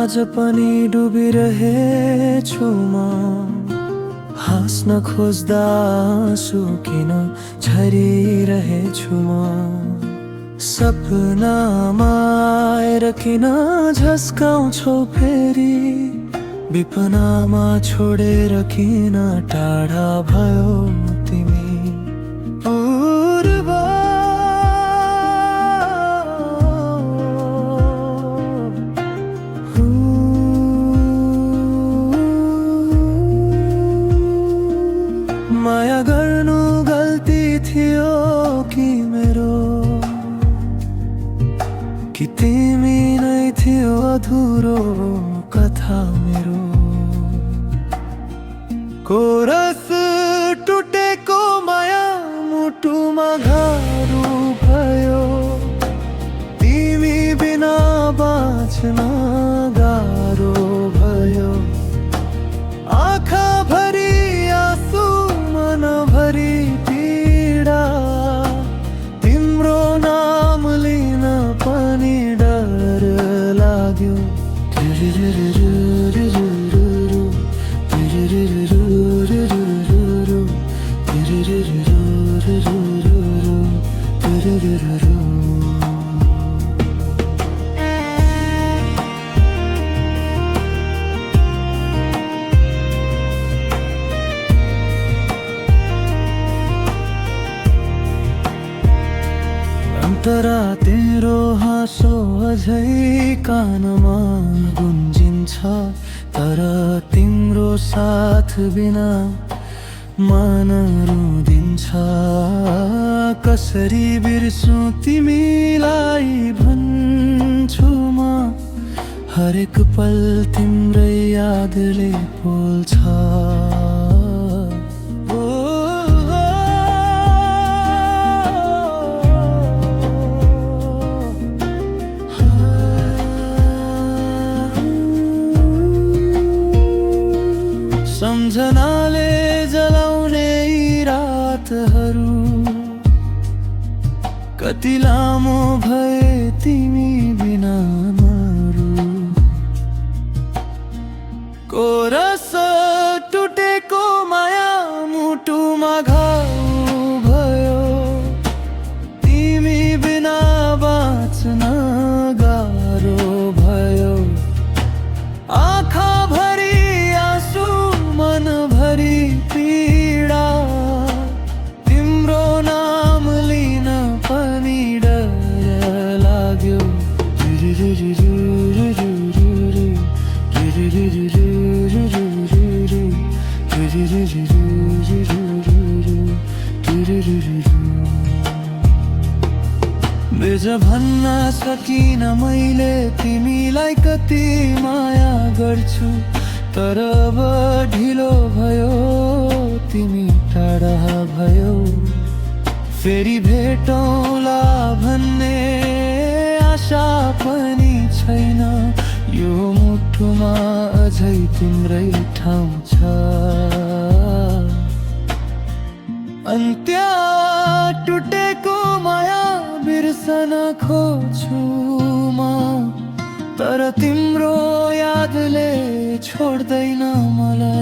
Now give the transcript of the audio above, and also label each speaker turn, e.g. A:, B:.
A: आज पनि डुबिरहेछु म हाँस्न खोज्दा आँसु किन झरिरहेछु म सपनामा आएर किन झस्काउँछौ फेरि विपनामा छोडेर किन टाढा भयो तिमी पूर्वा माया गर्नु गल्ती थियो कि मेरो कि तिमी नै थियो अधुरो कथा मेरो कोरस टुटेको माया मुटुमा घारु भयो तिमी बिना बाँच्न गाह्रो भयो आँखा भरी आँसु मन भरी पीडा तिम्रो नाम लिन पनि डर लाग्यो अन्तरा तेरो हाँसो अझै कानमा गुन्जिन्छ तर तिम्रो साथ बिना मन रुदिन्छ कसरी बिर्सु तिमीलाई भन्छु म हरेक पल तिम्रै यादले पोल्छ सम्झनाले जलाउने यी रातहरू कति लामो भए तिमी बिना मरु कोरस टुटेको माया मुटुमा घाउ भयो तिमी बिना बाँच्न गाह्रो भयो आँखा भरी आँसु मन भरी पीडा तिम्रो नाम लिन पनि डर लाग्यो बेज भन्न सकिन मैले तिमीलाई कति माया गर्छु तर अब ढिलो भयो तिमी टाढा भयो फेरि भेटौँला भन्ने आशा पनि छैन यो मुटुमा अझै तिम्रै ठाउँ छ अन्त्य टुटेको माया बिर्सन खोज्छु म तर तिम्रो यादले छोड्दैन मलाई